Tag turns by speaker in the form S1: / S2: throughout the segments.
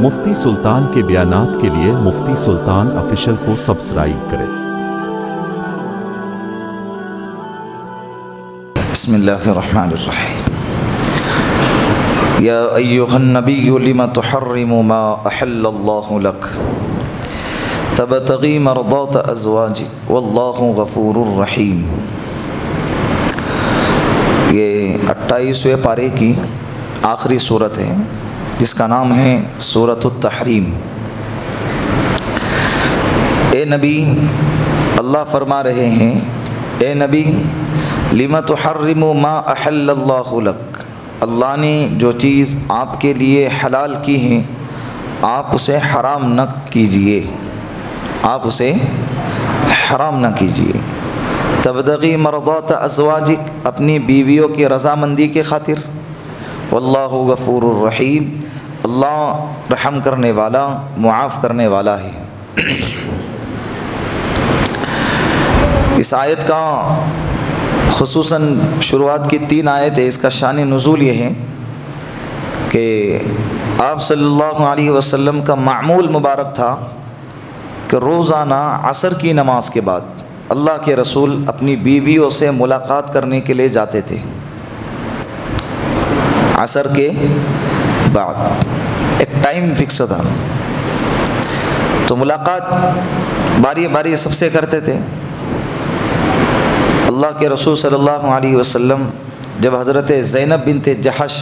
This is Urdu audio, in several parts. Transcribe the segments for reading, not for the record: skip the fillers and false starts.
S1: مفتی سلطان کے بیانات کے لیے مفتی سلطان آفیشل کو سبسکرائب کریں۔
S2: بسم اللہ الرحمن الرحیم۔ یا ایھا النبی لم تحرم ما احل اللہ لک تبتغی مرضات ازواجک واللہ غفور الرحیم۔ یہ 28ویں پارے کی آخری صورت ہے جس کا نام ہے سورۃ التحریم۔ اے نبی، اللہ فرما رہے ہیں اے نبی لم تحرم ما احل اللہ لک، اللہ نے جو چیز آپ کے لیے حلال کی ہے آپ اسے حرام نہ کیجیے، آپ اسے حرام نہ کیجیے۔ تبتغی مرضات ازواجک، اپنی بیویوں کی رضامندی کے خاطر۔ واللہ غفور الرحیم، اللہ رحم کرنے والا معاف کرنے والا ہے۔ اس آیت کا خصوصاً شروعات کی 3 آیتیں، اس کا شان نزول یہ ہے کہ آپ صلی اللہ علیہ وسلم کا معمول مبارک تھا کہ روزانہ عصر کی نماز کے بعد اللہ کے رسول اپنی بیویوں سے ملاقات کرنے کے لیے جاتے تھے۔ عصر کے بعد ایک ٹائم فکس تھا، تو ملاقات باری باری سب سے کرتے تھے۔ اللہ کے رسول صلی اللہ علیہ وسلم جب حضرت زینب بنت جحش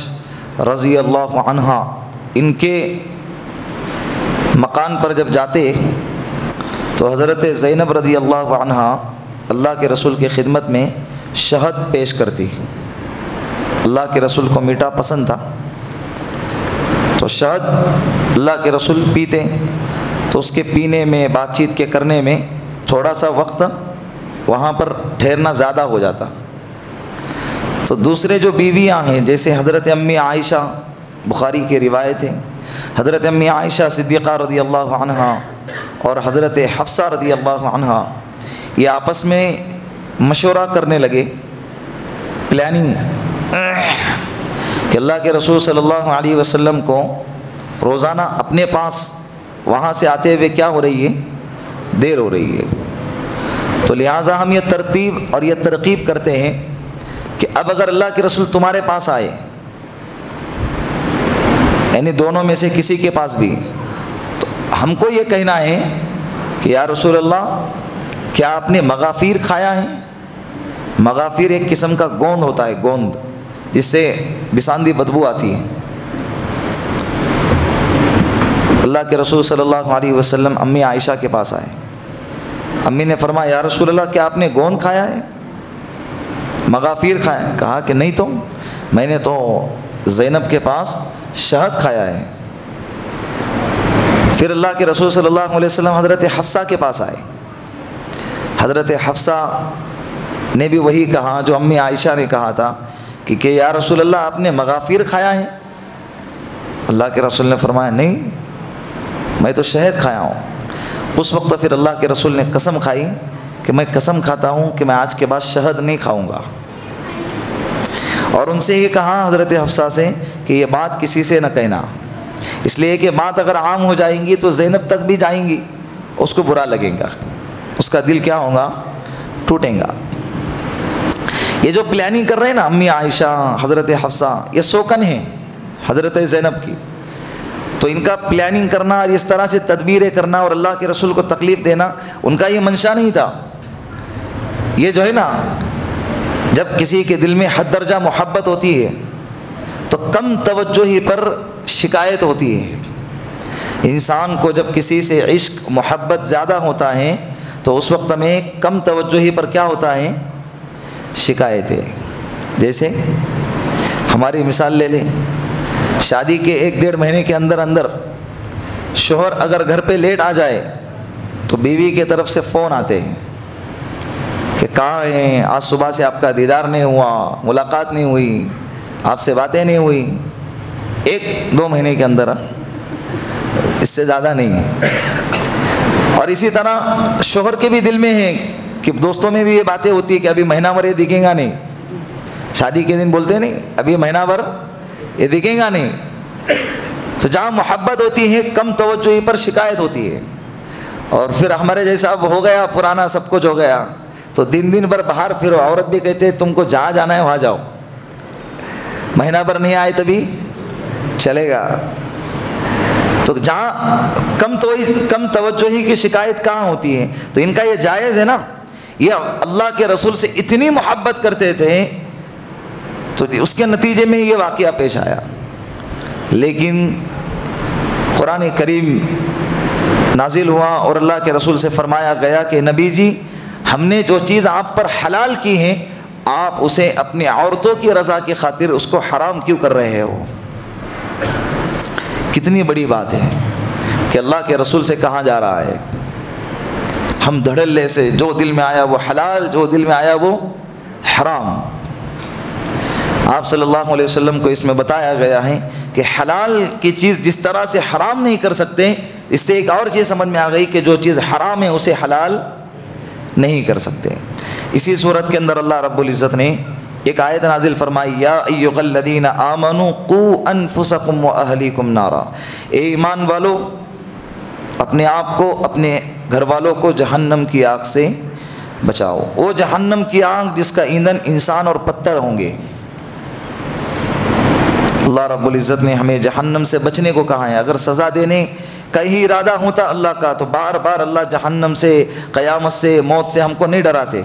S2: رضی اللہ عنہا ان کے مکان پر جب جاتے تو حضرت زینب رضی اللہ عنہا اللہ کے رسول کی خدمت میں شہد پیش کرتی۔ اللہ کے رسول کو میٹھا پسند تھا، تو شہد اللہ کے رسول پیتے تو اس کے پینے میں، بات چیت کے کرنے میں تھوڑا سا وقت وہاں پر ٹھہرنا زیادہ ہو جاتا۔ تو دوسرے جو بیویاں ہیں جیسے حضرت امی عائشہ، بخاری کی روایت ہے، حضرت امی عائشہ صدیقہ رضی اللہ عنہا اور حضرت حفصہ رضی اللہ عنہا، یہ آپس میں مشورہ کرنے لگے، پلاننگ، کہ اللہ کے رسول صلی اللہ علیہ وسلم کو روزانہ اپنے پاس وہاں سے آتے ہوئے کیا ہو رہی ہے، دیر ہو رہی ہے۔ تو لہٰذا ہم یہ ترتیب اور یہ ترغیب کرتے ہیں کہ اب اگر اللہ کے رسول تمہارے پاس آئے، یعنی دونوں میں سے کسی کے پاس بھی، تو ہم کو یہ کہنا ہے کہ یا رسول اللہ کیا آپ نے مغافیر کھایا ہے؟ مغافیر ایک قسم کا گوند ہوتا ہے، گوند جس سے بساندی بدبو آتی ہے۔ اللہ کے رسول صلی اللہ علیہ وسلم امی عائشہ کے پاس آئے، امی نے فرمایا یا رسول اللہ کیا آپ نے گوند کھایا ہے، مغافیر کھایا ہے؟ کہا کہ نہیں، تو میں نے تو زینب کے پاس شہد کھایا ہے۔ پھر اللہ کے رسول صلی اللہ علیہ وسلم حضرت حفصہ کے پاس آئے، حضرت حفصہ نے بھی وہی کہا جو امی عائشہ نے کہا تھا کہ یا رسول اللہ آپ نے مغافیر کھایا ہے؟ اللہ کے رسول نے فرمایا نہیں، میں تو شہد کھایا ہوں۔ اس وقت پھر اللہ کے رسول نے قسم کھائی کہ میں قسم کھاتا ہوں کہ میں آج کے بعد شہد نہیں کھاؤں گا، اور ان سے یہ کہا حضرت حفصہ سے کہ یہ بات کسی سے نہ کہنا، اس لیے کہ بات اگر عام ہو جائیں گی تو زینب تک بھی جائیں گی، اس کو برا لگے گا، اس کا دل کیا ہوگا، ٹوٹے گا۔ یہ جو پلاننگ کر رہے ہیں نا امی عائشہ، حضرت حفصہ، یہ سوکن ہیں حضرت زینب کی، تو ان کا پلاننگ کرنا اور اس طرح سے تدبیریں کرنا اور اللہ کے رسول کو تکلیف دینا ان کا یہ منشا نہیں تھا۔ یہ جو ہے نا، جب کسی کے دل میں حد درجہ محبت ہوتی ہے تو کم توجہی پر شکایت ہوتی ہے۔ انسان کو جب کسی سے عشق محبت زیادہ ہوتا ہے تو اس وقت میں کم توجہی پر کیا ہوتا ہے، شکایت ہے۔ جیسے ہماری مثال لے لیں، شادی کے 1-1.5 مہینے کے اندر اندر شوہر اگر گھر پہ لیٹ آ جائے تو بیوی کی طرف سے فون آتے ہیں کہ کہاں ہیں، آج صبح سے آپ کا دیدار نہیں ہوا، ملاقات نہیں ہوئی، آپ سے باتیں نہیں ہوئی۔ 1-2 مہینے کے اندر، اس سے زیادہ نہیں ہے۔ اور اسی طرح شوہر کے بھی دل میں ہے کہ دوستوں میں بھی یہ باتیں ہوتی ہے کہ ابھی مہینہ بھر یہ دکھیں گا نہیں، شادی کے دن بولتے نہیں ابھی مہینہ بھر یہ دکھیں گا نہیں، تو جہاں محبت ہوتی ہے کم توجہی پر شکایت ہوتی ہے، اور پھر ہمارے جیسا اب ہو گیا پرانا سب کچھ ہو گیا تو دن بھر باہر پھرو، عورت بھی کہتے ہیں تم کو جہاں جانا ہے وہاں جاؤ، مہینہ بھر نہیں آئے تبھی چلے گا۔ تو جہاں کم توجہی کی شکایت کہاں ہوتی ہے؟ تو ان کا یہ جائز ہے نا، یہ اللہ کے رسول سے اتنی محبت کرتے تھے تو اس کے نتیجے میں یہ واقعہ پیش آیا۔ لیکن قرآن کریم نازل ہوا اور اللہ کے رسول سے فرمایا گیا کہ نبی جی ہم نے جو چیز آپ پر حلال کی ہے آپ اسے اپنی عورتوں کی رضا کی خاطر اس کو حرام کیوں کر رہے ہو؟ کتنی بڑی بات ہے کہ اللہ کے رسول سے کہا جا رہا ہے ہم دھڑلے سے جو دل میں آیا وہ حلال، جو دل میں آیا وہ حرام۔ آپ صلی اللہ علیہ وسلم کو اس میں بتایا گیا ہے کہ حلال کی چیز جس طرح سے حرام نہیں کر سکتے، اس سے ایک اور چیز سمجھ میں آ گئی کہ جو چیز حرام ہے اسے حلال نہیں کر سکتے۔ اسی صورت کے اندر اللہ رب العزت نے ایک آیت نازل فرمائی، یا ایھا الذین آمنوا قوا انفسکم واہلیکم نارا، اے ایمان والو اپنے آپ کو اپنے گھر والوں کو جہنم کی آگ سے بچاؤ۔ وہ جہنم کی آگ جس کا ایندھن انسان اور پتھر ہوں گے۔ اللہ رب العزت نے ہمیں جہنم سے بچنے کو کہا ہے۔ اگر سزا دینے کا ہی ارادہ ہوتا اللہ کا تو بار بار اللہ جہنم سے، قیامت سے، موت سے ہم کو نہیں ڈراتے،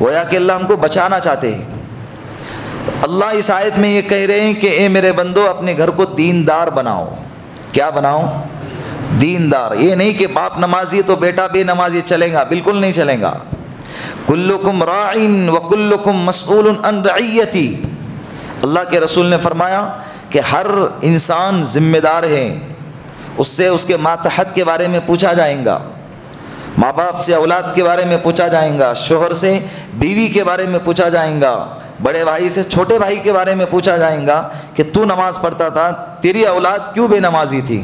S2: گویا کہ اللہ ہم کو بچانا چاہتے ہیں۔ تو اللہ اس آیت میں یہ کہہ رہے ہیں کہ اے میرے بندو اپنے گھر کو دیندار بناؤ۔ کیا بناؤ؟ دیندار۔ یہ نہیں کہ باپ نمازی تو بیٹا بے نمازی چلے گا، بالکل نہیں چلے گا۔ کلکم راع وکلکم مسئول عن رعیتی، اللہ کے رسول نے فرمایا کہ ہر انسان ذمہ دار ہے، اس سے اس کے ماتحت کے بارے میں پوچھا جائے گا، ماں باپ سے اولاد کے بارے میں پوچھا جائے گا، شوہر سے بیوی کے بارے میں پوچھا جائے گا، بڑے بھائی سے چھوٹے بھائی کے بارے میں پوچھا جائے گا کہ تو نماز پڑھتا تھا تیری اولاد کیوں بے نمازی تھی،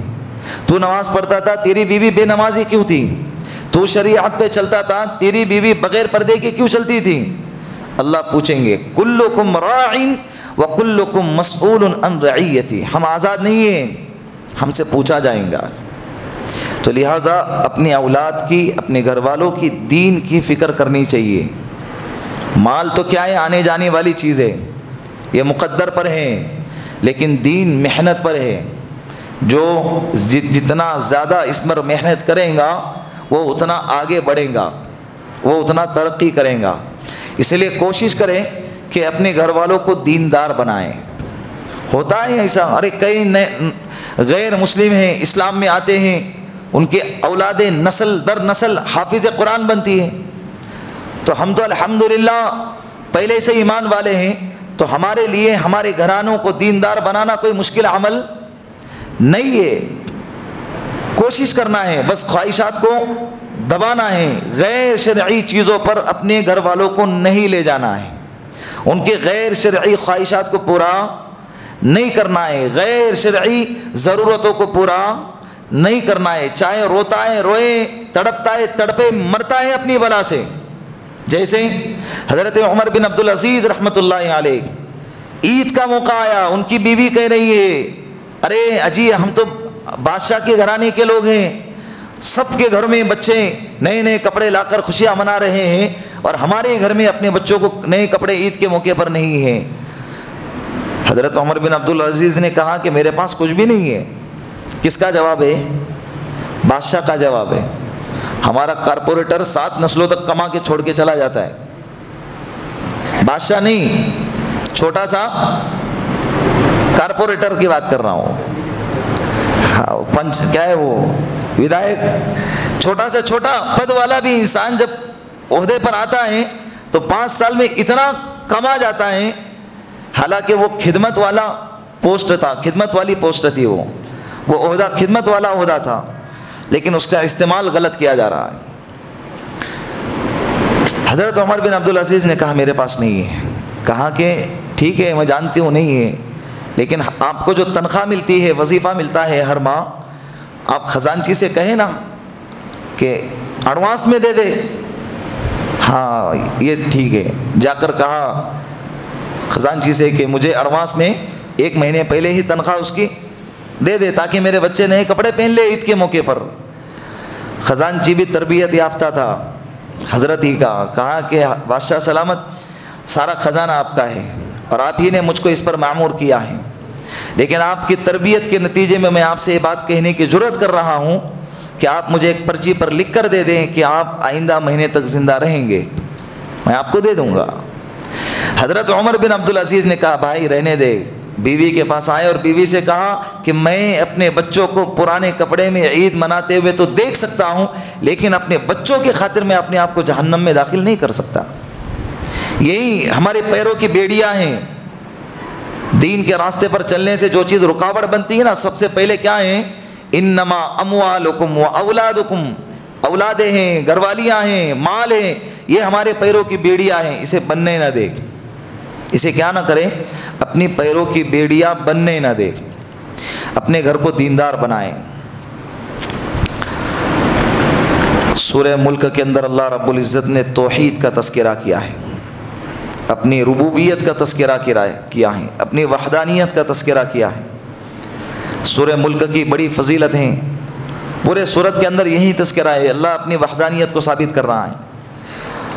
S2: تو نماز پڑھتا تھا تیری بیوی بے نمازی کیوں تھی، تو شریعت پہ چلتا تھا تیری بیوی بغیر پردے کے کیوں چلتی تھی۔ اللہ پوچھیں گے کلکم راع وکلکم مسئول عن رعیتی، ہم آزاد نہیں ہیں، ہم سے پوچھا جائے گا۔ تو لہٰذا اپنی اولاد کی، اپنے گھر والوں کی دین کی فکر کرنی چاہیے۔ مال تو کیا ہے، آنے جانے والی چیز ہے، یہ مقدر پر ہے، لیکن دین محنت پر ہے۔ جو جتنا زیادہ اس پر محنت کرے گا وہ اتنا آگے بڑھے گا، وہ اتنا ترقی کرے گا۔ اس لیے کوشش کریں کہ اپنے گھر والوں کو دیندار بنائیں۔ ہوتا ہے ایسا، ارے کئی غیر مسلم ہیں اسلام میں آتے ہیں، ان کے اولادیں نسل در نسل حافظ قرآن بنتی ہے، تو ہم تو الحمدللہ پہلے سے ایمان والے ہیں، تو ہمارے لیے ہمارے گھرانوں کو دیندار بنانا کوئی مشکل عمل نہیں ہے۔ کوشش کرنا ہے، بس خواہشات کو دبانا ہے، غیر شرعی چیزوں پر اپنے گھر والوں کو نہیں لے جانا ہے، ان کے غیر شرعی خواہشات کو پورا نہیں کرنا ہے، غیر شرعی ضرورتوں کو پورا نہیں کرنا ہے، چاہے روتا ہے روئے، تڑپتا ہے تڑپے، مرتا ہے اپنی بلا سے۔ جیسے حضرت عمر بن عبدالعزیز رحمۃ اللہ علیہ، عید کا موقع آیا، ان کی بیوی کہہ رہی ہے ارے اجی ہم تو بادشاہ کے گھرانے کے لوگ ہیں، سب کے گھر میں بچے نئے نئے کپڑے لا کر خوشیاں منا رہے ہیں، اور ہمارے گھر میں اپنے بچوں کو نئے کپڑے عید کے موقع پر نہیں ہیں۔ حضرت عمر بن عبدالعزیز نے کہا کہ میرے پاس کچھ بھی نہیں ہے۔ کس کا جواب ہے؟ بادشاہ کا جواب ہے۔ ہمارا کارپوریٹر 7 نسلوں تک کما کے چھوڑ کے چلا جاتا ہے، بادشاہ نہیں، چھوٹا سا کارپوریٹر کی بات کر رہا ہوں، پنچ کیا ہے وہ ودھائک، چھوٹا سے چھوٹا پد والا بھی انسان جب عہدے پر آتا ہے تو 5 سال میں اتنا کما جاتا ہے، حالانکہ وہ خدمت والا پوسٹ تھا، خدمت والی پوسٹ تھی، وہ عہدہ خدمت والا عہدہ تھا، لیکن اس کا استعمال غلط کیا جا رہا ہے۔ حضرت عمر بن عبدالعزیز نے کہا میرے پاس نہیں ہے۔ کہا کہ ٹھیک ہے میں جانتی ہوں نہیں ہے، لیکن آپ کو جو تنخواہ ملتی ہے، وظیفہ ملتا ہے ہر ماہ، آپ خزانچی سے کہیں نا کہ ایڈوانس میں دے دے۔ ہاں یہ ٹھیک ہے، جا کر کہا خزانچی سے کہ مجھے ایڈوانس میں 1 مہینے پہلے ہی تنخواہ اس کی دے دے تاکہ میرے بچے نئے کپڑے پہن لے عید کے موقع پر۔ خزانچی بھی تربیت یافتہ تھا حضرت ہی کا، کہا کہ بادشاہ سلامت سارا خزانہ آپ کا ہے اور آپ ہی نے مجھ کو اس پر معمور کیا ہے، لیکن آپ کی تربیت کے نتیجے میں آپ سے یہ بات کہنے کی جرأت کر رہا ہوں کہ آپ مجھے ایک پرچی پر لکھ کر دے دیں کہ آپ آئندہ مہینے تک زندہ رہیں گے، میں آپ کو دے دوں گا۔ حضرت عمر بن عبدالعزیز نے کہا بھائی رہنے دے، بیوی کے پاس آئے اور بیوی سے کہا کہ میں اپنے بچوں کو پرانے کپڑے میں عید مناتے ہوئے تو دیکھ سکتا ہوں، لیکن اپنے بچوں کی خاطر میں اپنے آپ کو جہنم میں داخل نہیں کر سکتا۔ یہی ہمارے پیروں کی بیڑیاں ہیں، دین کے راستے پر چلنے سے جو چیز رکاوٹ بنتی ہے نا، سب سے پہلے کیا ہے؟ انما اموالکم و اولادکم، اولادیں ہیں، گھر والیاں ہیں، مال ہیں، یہ ہمارے پیروں کی بیڑیاں ہیں، اسے بننے نہ دے۔ اسے کیا نہ کرے؟ اپنی پیروں کی بیڑیاں بننے نہ دے، اپنے گھر کو دیندار بنائیں۔ سورہ ملک کے اندر اللہ رب العزت نے توحید کا تذکرہ کیا ہے، اپنی ربوبیت کا تذکرہ کیا ہے، اپنی وحدانیت کا تذکرہ کیا ہے۔ سورہ ملک کی بڑی فضیلت ہیں، پورے سورت کے اندر یہی تذکرہ ہے، اللہ اپنی وحدانیت کو ثابت کر رہا ہے۔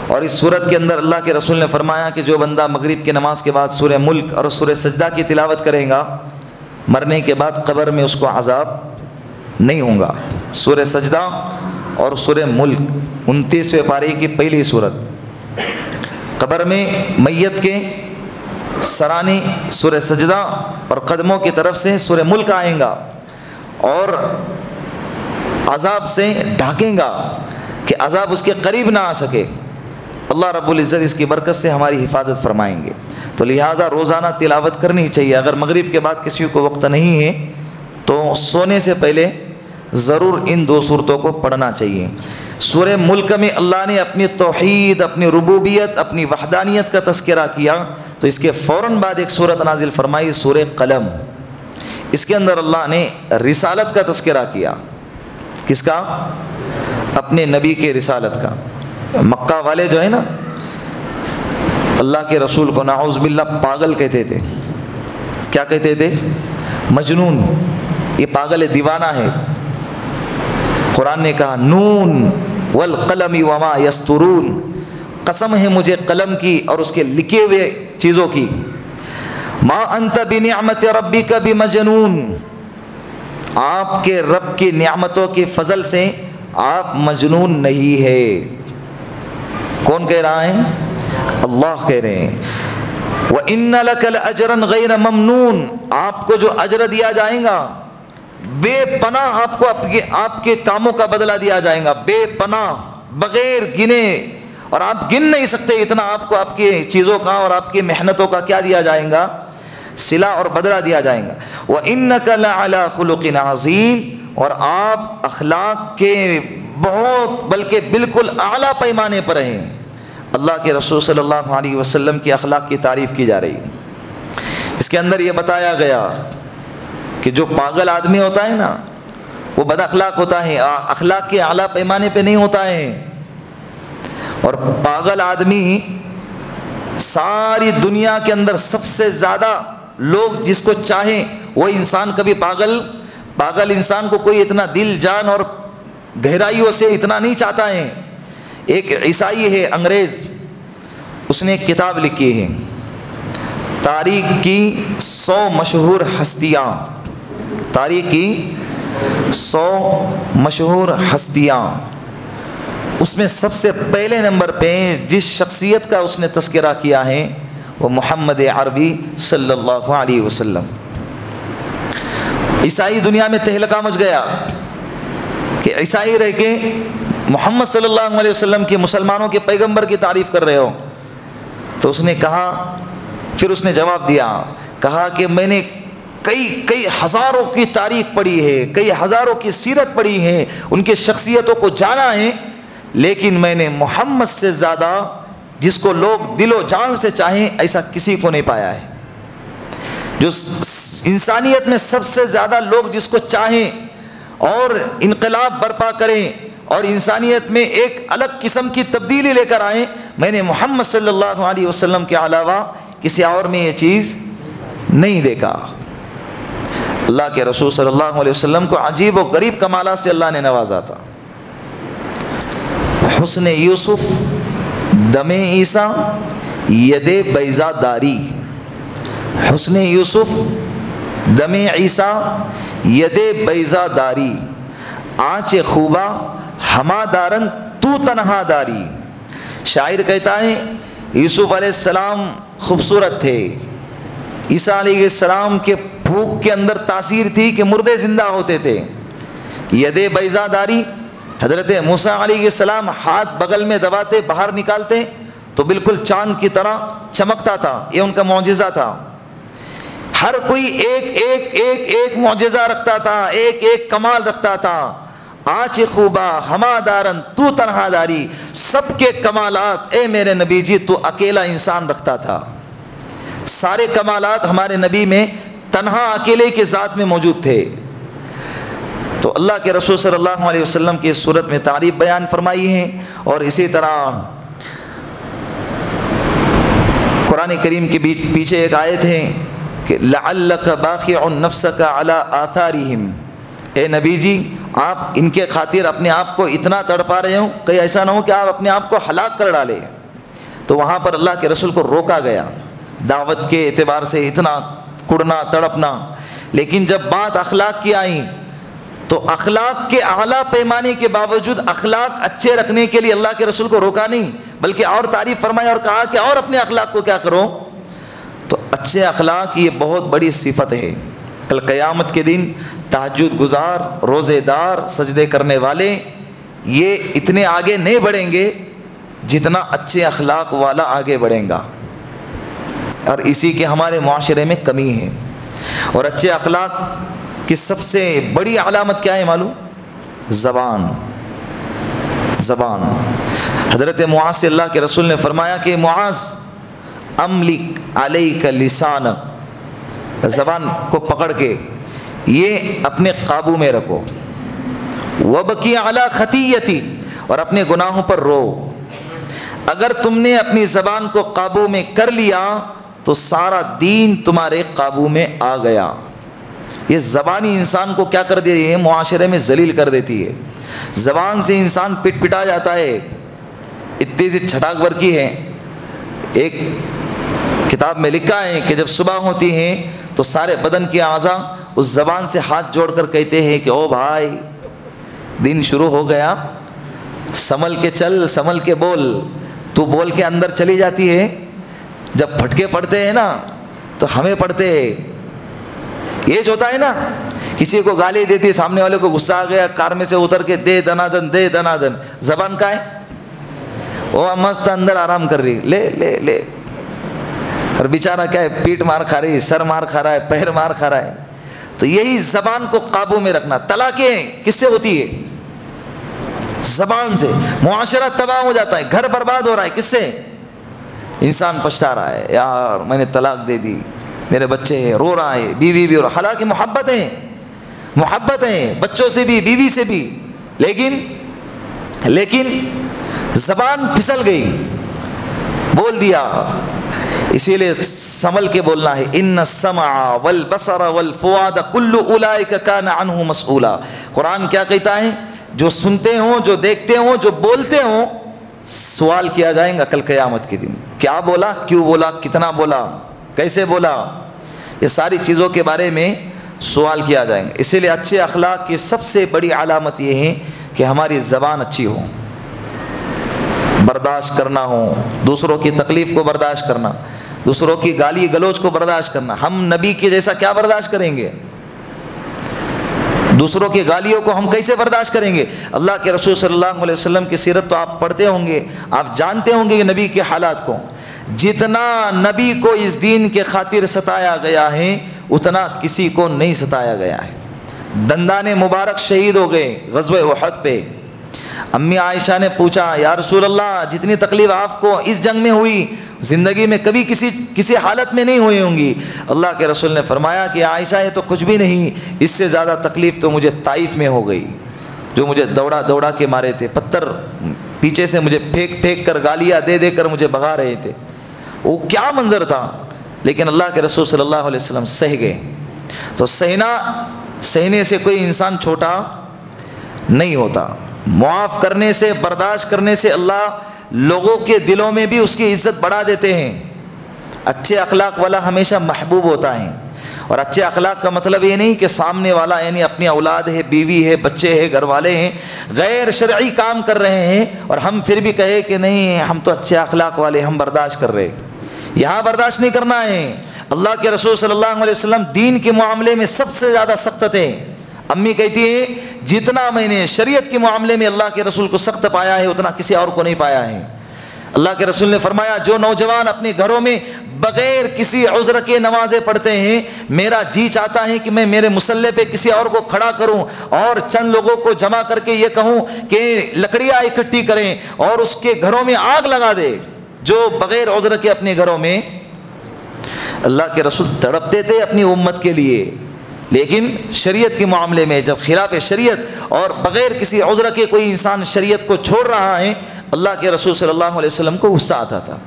S2: اور اس سورت کے اندر اللہ کے رسول نے فرمایا کہ جو بندہ مغرب کی نماز کے بعد سورہ ملک اور سورہ سجدہ کی تلاوت کرے گا، مرنے کے بعد قبر میں اس کو عذاب نہیں ہوں گا۔ سورہ سجدہ اور سورہ ملک 29ویں پارے کی پہلی سورت، قبر میں میت کے سرانے سورہ سجدہ اور قدموں کی طرف سے سورہ ملک آئیں گا اور عذاب سے ڈھانکیں گا کہ عذاب اس کے قریب نہ آ سکے۔ اللہ رب العزت اس کی برکت سے ہماری حفاظت فرمائیں گے۔ تو لہٰذا روزانہ تلاوت کرنی چاہیے۔ اگر مغرب کے بعد کسی کو وقت نہیں ہے تو سونے سے پہلے ضرور ان 2 صورتوں کو پڑھنا چاہیے۔ سورہ ملک میں اللہ نے اپنی توحید، اپنی ربوبیت، اپنی وحدانیت کا تذکرہ کیا، تو اس کے فوراً بعد ایک سورت نازل فرمائی سورہ قلم۔ اس کے اندر اللہ نے رسالت کا تذکرہ کیا۔ کس کا؟ اپنے نبی کے رسالت کا۔ مکہ والے جو ہے نا، اللہ کے رسول کو نعوذ باللہ پاگل کہتے تھے۔ کیا کہتے تھے؟ مجنون، یہ پاگل ہے، دیوانہ ہے۔ قرآن نے کہا نون والقلم وما یسطرون، قسم ہے مجھے قلم کی اور اس کے لکھے ہوئے چیزوں کی۔ ما انت بنعمت ربک بمجنون، آپ کے رب کی نعمتوں کے فضل سے آپ مجنون نہیں ہے۔ کون کہہ رہا ہے؟ اللہ کہہ رہے ہیں۔ وَإِنَّ لَكَ لَأَجْرًا غَيْرَ مَمْنُونَ، آپ کو جو اجر دیا جائے گا بے پناہ، آپ کو آپ کے کاموں کا بدلہ دیا جائے گا بے پناہ، بغیر گنے، اور آپ گن نہیں سکتے اتنا آپ کو آپ کی چیزوں کا اور آپ کی محنتوں کا کیا دیا جائے گا؟ صلہ اور بدلہ دیا جائے گا۔ وَإِنَّكَ لَعَلَىٰ خُلُقٍ عَظِيمٍ، اور آپ اخلاق کے بہت بلکہ بالکل اعلیٰ پیمانے پر ہیں۔ اللہ کے رسول صلی اللہ علیہ وسلم کی اخلاق کی تعریف کی جا رہی ہے۔ اس کے اندر یہ بتایا گیا کہ جو پاگل آدمی ہوتا ہے نا، وہ بد اخلاق ہوتا ہے، اخلاق کے اعلیٰ پیمانے پہ نہیں ہوتا ہے۔ اور پاگل آدمی ساری دنیا کے اندر سب سے زیادہ لوگ جس کو چاہیں وہ انسان کبھی پاگل انسان کو کوئی اتنا دل جان اور گہرائیوں سے اتنا نہیں چاہتا ہے۔ ایک عیسائی ہے انگریز، اس نے ایک کتاب لکھی ہے تاریخ کی 100 مشہور ہستیاں، تاریخ کی 100 مشہور ہستیاں۔ اس میں سب سے پہلے نمبر پہ جس شخصیت کا اس نے تذکرہ کیا ہے وہ محمد عربی صلی اللہ علیہ وسلم۔ عیسائی دنیا میں تہلکہ مچ گیا کہ عیسائی رہ کے محمد صلی اللہ علیہ وسلم کے، مسلمانوں کے پیغمبر کی تعریف کر رہے ہو۔ تو اس نے کہا، پھر اس نے جواب دیا، کہا کہ میں نے کئی ہزاروں کی تاریخ پڑھی ہے، کئی ہزاروں کی سیرت پڑھی ہے، ان کی شخصیتوں کو جانا ہے، لیکن میں نے محمد سے زیادہ جس کو لوگ دل و جان سے چاہیں ایسا کسی کو نہیں پایا ہے۔ جو انسانیت میں سب سے زیادہ لوگ جس کو چاہیں اور انقلاب برپا کریں اور انسانیت میں ایک الگ قسم کی تبدیلی لے کر آئیں، میں نے محمد صلی اللہ علیہ وسلم کے علاوہ کسی اور میں یہ چیز نہیں دیکھا۔ اللہ کے رسول صلی اللہ علیہ وسلم کو عجیب و غریب کمالات سے اللہ نے نوازا تھا. حسن یوسف دم عیسیٰ ید بیضا داری. حسن یوسف دم عیسیٰ ید بیضا داری. آنچ خوبا ہما دارن تو تنہا داری. شاعر کہتا ہے یوسف علیہ السلام خوبصورت تھے. عیسیٰ علیہ السلام کے بھوک کے اندر تاثیر تھی کہ مردے زندہ ہوتے تھے. ید بیضا داری. حضرت موسیٰ علیہ السلام ہاتھ بغل میں دباتے باہر نکالتے تو بالکل چاند کی طرح چمکتا تھا. یہ ان کا معجزہ تھا. ہر کوئی ایک معجزہ رکھتا تھا, ایک کمال رکھتا تھا. آنچ خوبا ہما دارن تو تنہا داری. سب کے کمالات اے میرے نبی جی تو اکیلا انسان رکھتا تھا. سارے کمالات ہمارے نبی میں تنہا اکیلے کے ذات میں موجود تھے. تو اللہ کے رسول صلی اللہ علیہ وسلم کی اس صورت میں تعریف بیان فرمائی ہے. اور اسی طرح قرآن کریم کے پیچھے ایک آیت ہے کہ لعلک باخع نفسک علی آثارہم. اے نبی جی آپ ان کے خاطر اپنے آپ کو اتنا تڑپا رہے ہوں کہیں ایسا نہ ہو کہ آپ اپنے آپ کو ہلاک کر ڈالے. تو وہاں پر اللہ کے رسول کو روکا گیا دعوت کے اعتبار سے اتنا کڑنا تڑپنا. لیکن جب بات اخلاق کی آئی تو اخلاق کے اعلیٰ پیمانے کے باوجود اخلاق اچھے رکھنے کے لیے اللہ کے رسول کو روکا نہیں بلکہ اور تعریف فرمایا اور کہا کہ اور اپنے اخلاق کو کیا کرو. تو اچھے اخلاق یہ بہت بڑی صفت ہے. کل قیامت کے دن تہجد گزار, روزے دار, سجدے کرنے والے یہ اتنے آگے نہیں بڑھیں گے جتنا اچھے اخلاق والا آگے بڑھیں گا. اور اسی کے ہمارے معاشرے میں کمی ہے. اور اچھے اخلاق کی سب سے بڑی علامت کیا ہے معلوم؟ زبان. حضرت معاذ سے اللہ کے رسول نے فرمایا کہ معاذ املک علیک لسانک. زبان کو پکڑ کے یہ اپنے قابو میں رکھو. وبکی علی خطیتی. اور اپنے گناہوں پر رو. اگر تم نے اپنی زبان کو قابو میں کر لیا تو سارا دین تمہارے قابو میں آ گیا. یہ زبانی انسان کو کیا کر دیتی ہے؟ معاشرے میں ذلیل کر دیتی ہے. زبان سے انسان پٹ پٹا جاتا ہے. اتنی سی چھٹاک برقی ہے. ایک کتاب میں لکھا ہے کہ جب صبح ہوتی ہے تو سارے بدن کے اعضاء اس زبان سے ہاتھ جوڑ کر کہتے ہیں کہ او بھائی دن شروع ہو گیا, سنبھل کے چل, سنبھل کے بول. تو بول کے اندر چلی جاتی ہے. جب پھٹکے پڑتے ہیں نا تو ہمیں پڑتے ہیں. یہ جو ہوتا ہے نا کسی کو گالی دیتی ہے, سامنے والے کو غصہ آ گیا, کار میں سے اتر کے دے دنادن دے دنادن. زبان کا ہے وہ مست اندر آرام کر رہی, لے لے لے. اور بیچارہ کیا ہے, پیٹ مار کھا رہی, سر مار کھا رہا ہے, پیر مار کھا رہا ہے. تو یہی زبان کو قابو میں رکھنا. طلاقیں کس سے ہوتی ہے؟ زبان سے. معاشرہ تباہ ہو جاتا ہے, گھر برباد ہو رہا ہے. کس سے؟ انسان پچھتا رہا ہے, یار میں نے طلاق دے دی, میرے بچے رو رہا ہے, بیوی بھی رو. حالانکہ محبت ہیں بچوں سے بھی, بیوی سے بھی, لیکن زبان پھسل گئی, بول دیا. اسی لیے سنبھل کے بولنا ہے. ان السمع والبصر والفؤاد کل اولئک کان عنہ مسئولا. قرآن کیا کہتا ہے؟ جو سنتے ہوں, جو دیکھتے ہوں, جو بولتے ہوں, سوال کیا جائیں گا کل قیامت کے دن. کیا بولا, کیوں بولا, کتنا بولا, کیسے بولا, یہ ساری چیزوں کے بارے میں سوال کیا جائیں گا. اسی لیے اچھے اخلاق کی سب سے بڑی علامت یہ ہے کہ ہماری زبان اچھی ہو, برداشت کرنا ہو, دوسروں کی تکلیف کو برداشت کرنا, دوسروں کی گالی گلوچ کو برداشت کرنا. ہم نبی کے جیسا کیا برداشت کریں گے؟ دوسروں کی گالیوں کو ہم کیسے برداشت کریں گے؟ اللہ کے رسول صلی اللہ علیہ وسلم کی سیرت تو آپ پڑھتے ہوں گے, آپ جانتے ہوں گے کہ نبی کے حالات کو. جتنا نبی کو اس دین کے خاطر ستایا گیا ہے اتنا کسی کو نہیں ستایا گیا ہے. دندان مبارک شہید ہو گئے غزوہ احد پہ. امی عائشہ نے پوچھا, یا رسول اللہ جتنی تکلیف آپ کو اس جنگ میں ہوئی زندگی میں کبھی کسی حالت میں نہیں ہوئی ہوں گی. اللہ کے رسول نے فرمایا کہ عائشہ یہ تو کچھ بھی نہیں, اس سے زیادہ تکلیف تو مجھے طائف میں ہو گئی, جو مجھے دوڑا کے مارے تھے, پتھر پیچھے سے مجھے پھینک کر گالیاں دے کر مجھے بھگا رہے تھے. وہ کیا منظر تھا, لیکن اللہ کے رسول صلی اللہ علیہ وسلم سہ گئے. تو سہنے سے کوئی انسان چھوٹا نہیں ہوتا. معاف کرنے سے، برداشت کرنے سے اللہ لوگوں کے دلوں میں بھی اس کی عزت بڑھا دیتے ہیں. اچھے اخلاق والا ہمیشہ محبوب ہوتا ہے. اور اچھے اخلاق کا مطلب یہ نہیں کہ سامنے والا یعنی اپنی اولاد ہے، بیوی ہے، بچے ہیں، گھر والے ہیں، غیر شرعی کام کر رہے ہیں اور ہم پھر بھی کہے کہ نہیں ہم تو اچھے اخلاق والے، ہم برداشت کر رہے. یہاں برداشت نہیں کرنا ہے. اللہ کے رسول صلی اللہ علیہ وسلم دین کے معاملے میں سب سے زیادہ سخت تھے. امی کہتی ہے جتنا میں نے شریعت کے معاملے میں اللہ کے رسول کو سخت پایا ہے اتنا کسی اور کو نہیں پایا ہے. اللہ کے رسول نے فرمایا جو نوجوان اپنے گھروں میں بغیر کسی عذر کے نمازیں پڑھتے ہیں، میرا جی چاہتا ہے کہ میں میرے مصلی پہ کسی اور کو کھڑا کروں اور چند لوگوں کو جمع کر کے یہ کہوں کہ لکڑیاں اکٹھی کریں اور اس کے گھروں میں آگ لگا دے. جو بغیر عذر کے اپنے گھروں میں، اللہ کے رسول تڑپتے تھے اپنی امت کے لیے، لیکن شریعت کے معاملے میں جب خلاف شریعت اور بغیر کسی عذر کے کوئی انسان شریعت کو چھوڑ رہا ہے، اللہ کے رسول صلی اللہ علیہ وسلم کو غصہ آتا تھا.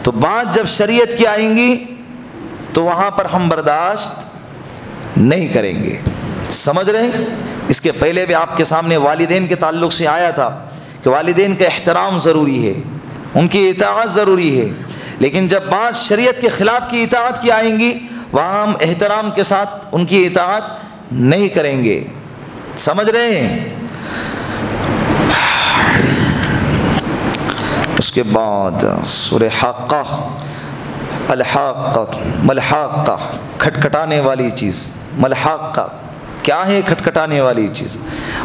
S2: تو بات جب شریعت کی آئیں گی تو وہاں پر ہم برداشت نہیں کریں گے. سمجھ رہے ہیں؟ اس کے پہلے بھی آپ کے سامنے والدین کے تعلق سے آیا تھا کہ والدین کا احترام ضروری ہے، ان کی اطاعت ضروری ہے. لیکن جب بات شریعت کے خلاف کی اطاعت کی آئیں گی وہاں ہم احترام کے ساتھ ان کی اطاعت نہیں کریں گے. سمجھ رہے ہیں؟ اس کے بعد سورہ حاقہ، الحاقہ، ملحاقہ، کھٹکھٹانے والی چیز. ملحاقہ کیا ہے؟ کھٹکھٹانے والی چیز.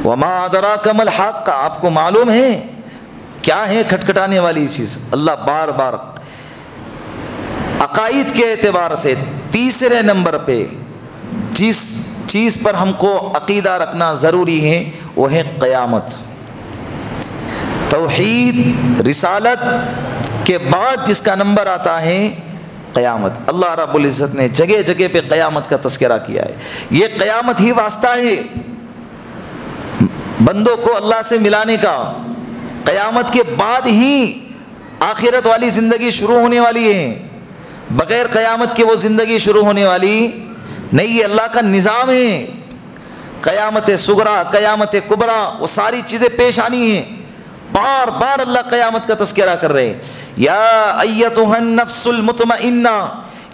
S2: وما ادراک ملحاقہ، آپ کو معلوم ہے کیا ہے کھٹکھٹانے والی چیز؟ اللہ بار بار عقائد کے اعتبار سے تیسرے نمبر پہ جس چیز پر ہم کو عقیدہ رکھنا ضروری ہے وہ ہے قیامت. توحید رسالت کے بعد جس کا نمبر آتا ہے قیامت. اللہ رب العزت نے جگہ جگہ پہ قیامت کا تذکرہ کیا ہے. یہ قیامت ہی واسطہ ہے بندوں کو اللہ سے ملانے کا. قیامت کے بعد ہی آخرت والی زندگی شروع ہونے والی ہے. بغیر قیامت کے وہ زندگی شروع ہونے والی نہیں. یہ اللہ کا نظام ہے. قیامت صغریٰ، قیامت کبریٰ، وہ ساری چیزیں پیش آنی ہیں. بار بار اللہ قیامت کا تذکرہ کر رہے ہیں. یا ایتھا النفس المطمئنہ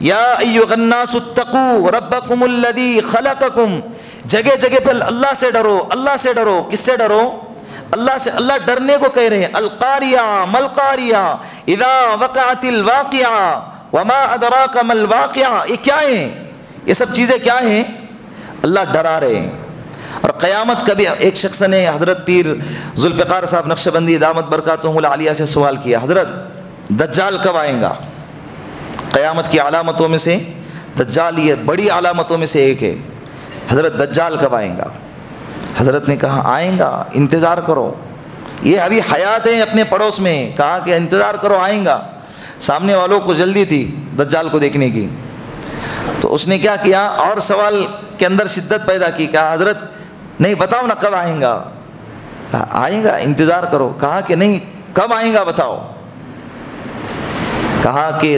S2: یا ایھا الناس اتقوا ربکم الذی خلقکم. جگہ جگہ پہ اللہ سے ڈرو، اللہ سے ڈرو. کس سے ڈرو؟ اللہ سے. اللہ ڈرنے کو کہہ رہے ہیں. القاریہ ملقاریہ اذا وقعت الواقعہ وما ادراک ما الواقعہ. یہ کیا ہے؟ یہ سب چیزیں کیا ہیں؟ اللہ ڈرا رہے ہیں. اور قیامت کا بھی ایک شخص نے حضرت پیر ذوالفقار صاحب نقشبندی دامت برکاتہم العالیہ سے سوال کیا، حضرت دجال کب آئیں گا؟ قیامت کی علامتوں میں سے دجال یہ بڑی علامتوں میں سے ایک ہے. حضرت دجال کب آئیں گا؟ حضرت نے کہا آئیں گا، انتظار کرو. یہ ابھی حیات ہیں اپنے پڑوس میں. کہا کہ انتظار کرو آئیں گا. سامنے والوں کو جلدی تھی دجال کو دیکھنے کی. تو اس نے کیا کیا اور سوال کے اندر شدت پیدا کی. کہا حضرت نہیں بتاؤ نا کب آئیں گا؟ کہا آئیں گا انتظار کرو. کہا کہ نہیں کب آئیں گا بتاؤ. کہا کہ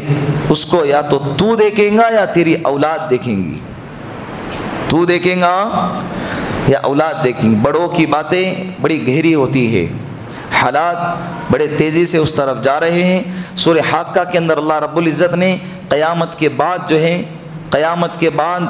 S2: اس کو یا تو دیکھیں گا یا تیری اولاد دیکھیں گی. تو دیکھیں گا یا اولاد دیکھیں گی. بڑوں کی باتیں بڑی گہری ہوتی ہے. حالات بڑے تیزی سے اس طرف جا رہے ہیں. سورہ حاقہ کے اندر اللہ رب العزت نے قیامت کے بعد جو ہے، قیامت کے بعد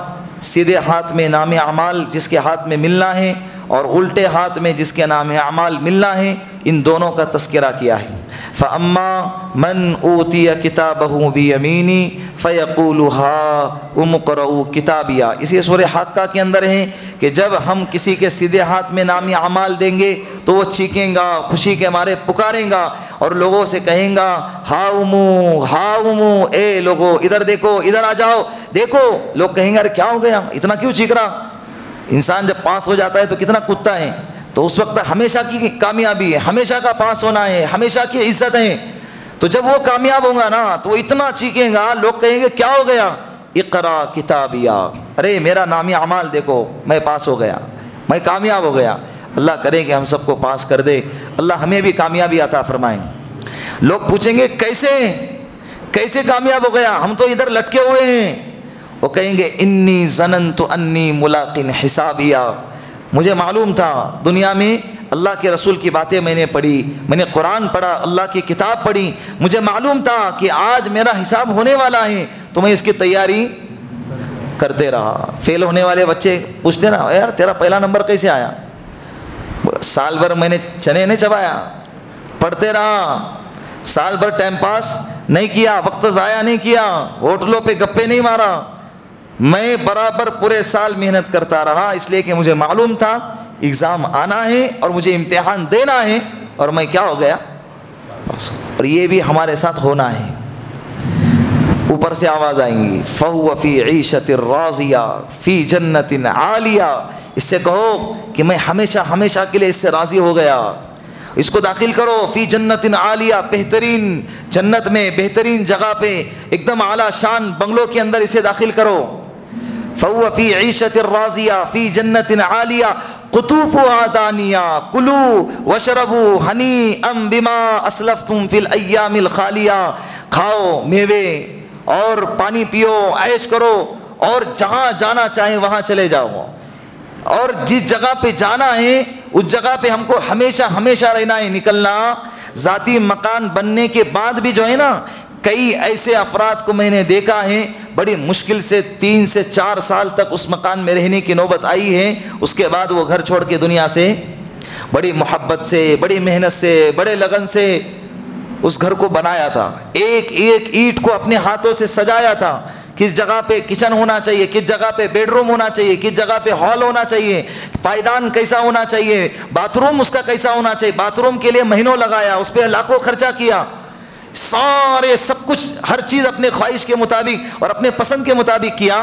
S2: سیدھے ہاتھ میں نام اعمال جس کے ہاتھ میں ملنا ہے اور الٹے ہاتھ میں جس کے نام اعمال ملنا ہے، ان دونوں کا تذکرہ کیا ہے. فَأَمَّا مَنْ أُوتِيَ كِتَابَهُ بِيَمِينِهِ فَيَقُولُ هَاؤُمُ اقْرَءُوا كِتَابِيَهْ. اسی سورہ حاقہ کے اندر ہے کہ جب ہم کسی کے سیدھے ہاتھ میں نام اعمال دیں گے تو وہ چیخیں گا، خوشی کے مارے پکاریں گا اور لوگوں سے کہیں گا ہاؤمو ہاؤمو، اے لوگو ادھر دیکھو، ادھر آ جاؤ دیکھو. لوگ کہیں گے ارے کیا ہو گیا، اتنا کیوں چیخ رہا؟ انسان جب پاس ہو جاتا ہے تو کتنا کودتا ہے. تو اس وقت ہمیشہ کی کامیابی ہے، ہمیشہ کا پاس ہونا ہے، ہمیشہ کی عزت ہے. تو جب وہ کامیاب ہوگا نا تو وہ اتنا چیخیں گا، لوگ کہیں گے کیا ہو گیا؟ اقرا کتابیہ، ارے میرا نامی اعمال دیکھو، میں پاس ہو گیا، میں کامیاب ہو گیا. اللہ کرے کہ ہم سب کو پاس کر دے. اللہ ہمیں بھی کامیابی عطا فرمائیں. لوگ پوچھیں گے کیسے کامیاب ہو گیا، ہم تو ادھر لٹکے ہوئے ہیں. وہ کہیں گے انی ظننت انی ملاقن حسابیہ، مجھے معلوم تھا دنیا میں اللہ کے رسول کی باتیں میں نے پڑھی، میں نے قرآن پڑھا، اللہ کی کتاب پڑھی، مجھے معلوم تھا کہ آج میرا حساب ہونے والا ہے، تو میں اس کی تیاری کرتے رہا۔ فیل ہونے والے بچے پوچھتے نا یار تیرا پہلا نمبر کیسے آیا؟ سال بھر میں نے چنے نہیں چبایا، پڑھتے رہا، سال بھر ٹائم پاس نہیں کیا، وقت ضائع نہیں کیا، ہوٹلوں پہ گپے نہیں مارا، میں برابر پورے سال محنت کرتا رہا، اس لیے کہ مجھے معلوم تھا ایگزام آنا ہے اور مجھے امتحان دینا ہے، اور میں کیا ہو گیا؟ اور یہ بھی ہمارے ساتھ ہونا ہے۔ اوپر سے آواز آئیں گی فَهُوَ فِي عِيشَةٍ رَاضِيَةٍ فِي جَنَّةٍ عَالِيَةٍ، اس سے کہو کہ میں ہمیشہ ہمیشہ کے لیے اس سے راضی ہو گیا، اس کو داخل کرو فی جنت عالیہ، بہترین جنت میں، بہترین جگہ پہ، ایک دم اعلیٰ شان بنگلوں کے اندر اسے داخل کرو۔ فَهُوَ فِي عِيشَةٍ رَاضِيَةٍ فِي جَنَّةٍ عَالِيَةٍ قُطُوفُهَا دَانِيَةٌ كُلُوا وَاشْرَبُوا هَنِيئًا بِمَا أَسْلَفْتُمْ فِي الْأَيَّامِ الْخَالِيَةِ، کھاؤ میوے اور پانی پیو، عیش کرو، اور جہاں جانا چاہیں وہاں چلے جاؤ، اور جس جگہ پہ جانا ہے اس جگہ پہ ہم کو ہمیشہ ہمیشہ رہنا ہے، نکلنا۔ ذاتی مکان بننے کے بعد بھی جو ہے نا، کئی ایسے افراد کو میں نے دیکھا ہے بڑی مشکل سے 3 سے 4 سال تک اس مکان میں رہنے کی نوبت آئی ہے، اس کے بعد وہ گھر چھوڑ کے دنیا سے بڑی محبت سے، بڑی محنت سے، بڑے لگن سے اس گھر کو بنایا تھا، ایک ایک اینٹ کو اپنے ہاتھوں سے سجایا تھا، کس جگہ پہ کچن ہونا چاہیے، کس جگہ پہ بیڈ روم ہونا چاہیے، کس جگہ پہ ہال ہونا چاہیے، پائیدان کیسا ہونا چاہیے، باتھ روم اس کا کیسا ہونا چاہیے، باتھ روم کے لیے مہینوں لگایا، اس پہ لاکھوں خرچہ کیا، سارے سب کچھ ہر چیز اپنے خواہش کے مطابق اور اپنے پسند کے مطابق کیا۔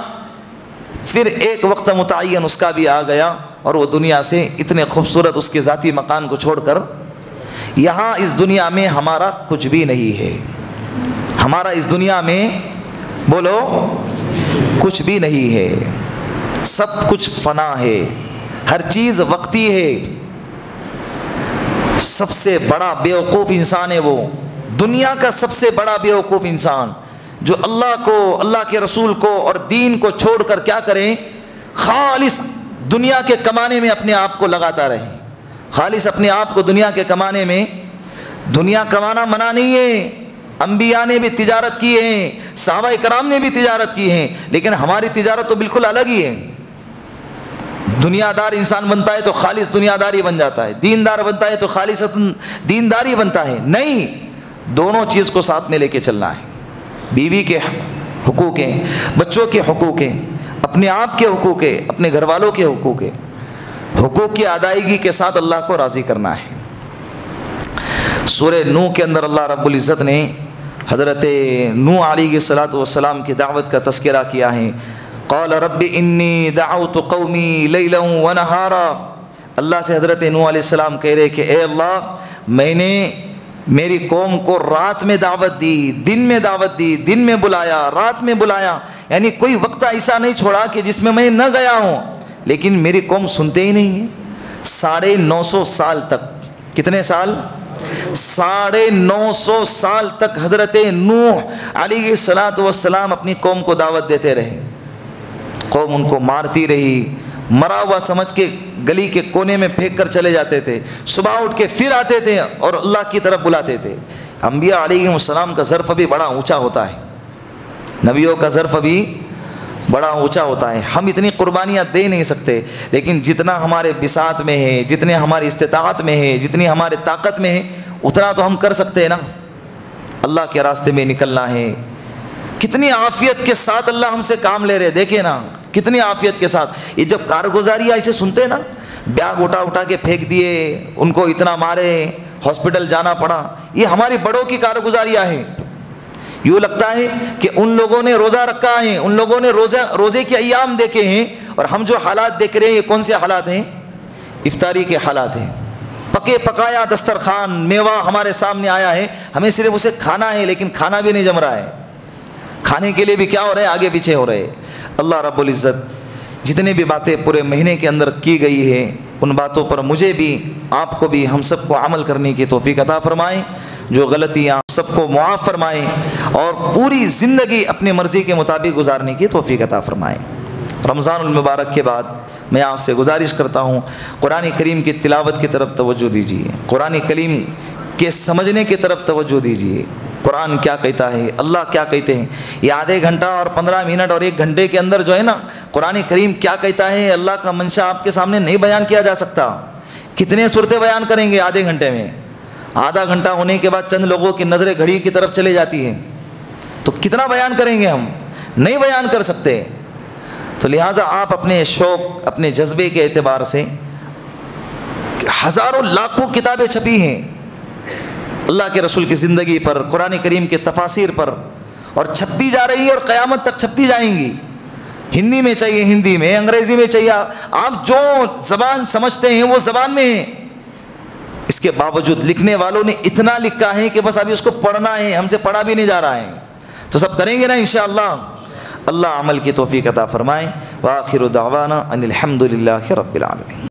S2: پھر ایک وقت متعین اس کا بھی آ گیا اور وہ دنیا سے اتنے خوبصورت اس کے ذاتی مکان کو چھوڑ کر، یہاں اس دنیا میں ہمارا کچھ بھی نہیں ہے، ہمارا اس دنیا میں بولو کچھ بھی نہیں ہے، سب کچھ فنا ہے، ہر چیز وقتی ہے۔ سب سے بڑا بیوقوف انسان ہے وہ، دنیا کا سب سے بڑا بیوقوف انسان جو اللہ کو، اللہ کے رسول کو اور دین کو چھوڑ کر کیا کریں، خالص دنیا کے کمانے میں اپنے آپ کو لگاتا رہے، خالص اپنے آپ کو دنیا کے کمانے میں۔ دنیا کمانا منع نہیں ہے، انبیاء نے بھی تجارت کی ہے، صحابہ کرام نے بھی تجارت کی ہے، لیکن ہماری تجارت تو بالکل الگ ہی ہے۔ دنیا دار انسان بنتا ہے تو خالص دنیا داری بن جاتا ہے، دیندار بنتا ہے تو خالص دینداری بنتا ہے، نہیں، دونوں چیز کو ساتھ میں لے کے چلنا ہے۔ بیوی کے حقوق ہیں، بچوں کے حقوق ہیں، اپنے آپ کے حقوق ہیں، اپنے گھر والوں کے حقوق ہیں، حقوق کی ادائیگی کے ساتھ اللہ کو راضی کرنا ہے۔ سورہ نوح کے اندر اللہ رب العزت نے حضرت نوح علیہ السلام کی دعوت کا تذکرہ کیا ہے۔ قال رب انی دعوت قومی لیلا ونہارا، اللہ سے حضرت نوح علیہ السلام کہہ رہے کہ اے اللہ، میں نے میری قوم کو رات میں دعوت دی، دن میں دعوت دی، دن میں بلایا، رات میں بلایا، یعنی کوئی وقت ایسا نہیں چھوڑا کہ جس میں نہ گیا ہوں، لیکن میری قوم سنتے ہی نہیں ہیں۔ 950 سال تک، کتنے سال؟ 950 سال تک حضرت نوح علیہ السلام اپنی قوم کو دعوت دیتے رہے، قوم ان کو مارتی رہی، مرا ہوا سمجھ کے گلی کے کونے میں پھینک کر چلے جاتے تھے، صبح اٹھ کے پھر آتے تھے اور اللہ کی طرف بلاتے تھے۔ انبیاء علیہ السلام کا ظرف بھی بڑا اونچا ہوتا ہے، نبیوں کا ظرف بھی بڑا اونچا ہوتا ہے۔ ہم اتنی قربانیاں دے نہیں سکتے، لیکن جتنا ہمارے بساط میں ہے، جتنے ہماری استطاعت میں ہے، جتنی ہمارے طاقت میں ہے، اتنا تو ہم کر سکتے ہیں نا۔ اللہ کے راستے میں نکلنا ہے، کتنی عافیت کے ساتھ اللہ ہم سے کام لے رہے، دیکھیں نا کتنی عافیت کے ساتھ۔ یہ جب کارگزاری ایسے سنتے نا، بیاگ اٹھا کے پھینک دیے، ان کو اتنا مارے، ہاسپٹل جانا پڑا، یہ ہماری بڑوں کی کارگزاریاں ہیں۔ یوں لگتا ہے کہ ان لوگوں نے روزہ رکھا ہے، ان لوگوں نے روزے کے ایام دیکھے ہیں، اور ہم جو حالات دیکھ رہے ہیں یہ کون سے حالات ہیں؟ افطاری کے حالات ہیں۔ پکے پکایا دسترخوان، میوہ ہمارے سامنے آیا ہے، ہمیں صرف اسے کھانا ہے، لیکن کھانا بھی نہیں جم رہا ہے، کھانے کے لیے بھی کیا ہو رہا ہے؟ آگے پیچھے ہو رہے۔ اللہ رب العزت جتنے بھی باتیں پورے مہینے کے اندر کی گئی ہے، ان باتوں پر مجھے بھی، آپ کو بھی، ہم سب کو عمل کرنے کی توفیق عطا فرمائیں۔ جو غلطیاں سب کو معاف فرمائے اور پوری زندگی اپنی مرضی کے مطابق گزارنے کی توفیق عطا فرمائے۔ رمضان المبارک کے بعد میں آپ سے گزارش کرتا ہوں قرآن کریم کی تلاوت کی طرف توجہ دیجیے، قرآن کریم کے سمجھنے کی طرف توجہ دیجیے۔ قرآن کیا کہتا ہے، اللہ کیا کہتے ہیں، یہ آدھے گھنٹہ اور 15 منٹ اور 1 گھنٹے کے اندر جو ہے نا قرآن کریم کیا کہتا ہے، اللہ کا منشا آپ کے سامنے نہیں بیان کیا جا سکتا۔ کتنے صورتیں بیان کریں گے آدھے گھنٹے میں؟ آدھا گھنٹہ ہونے کے بعد چند لوگوں کی نظریں گھڑی کی طرف چلے جاتی ہیں، تو کتنا بیان کریں گے؟ ہم نہیں بیان کر سکتے۔ تو لہٰذا آپ اپنے شوق، اپنے جذبے کے اعتبار سے، ہزاروں لاکھوں کتابیں چھپی ہیں اللہ کے رسول کی زندگی پر، قرآن کریم کے تفاسیر پر، اور چھپتی جا رہی ہیں اور قیامت تک چھپتی جائیں گی۔ ہندی میں چاہیے ہندی میں، انگریزی میں چاہیے، آپ جو زبان سمجھتے ہیں وہ زبان میں ہے۔ اس کے باوجود لکھنے والوں نے اتنا لکھا ہے کہ بس ابھی اس کو پڑھنا ہے، ہم سے پڑھا بھی نہیں جا رہا ہے۔ تو سب کریں گے نا انشاءاللہ؟ اللہ عمل کی توفیق عطا فرمائے۔ وآخر دعوانا ان الحمد للہ رب العالمین۔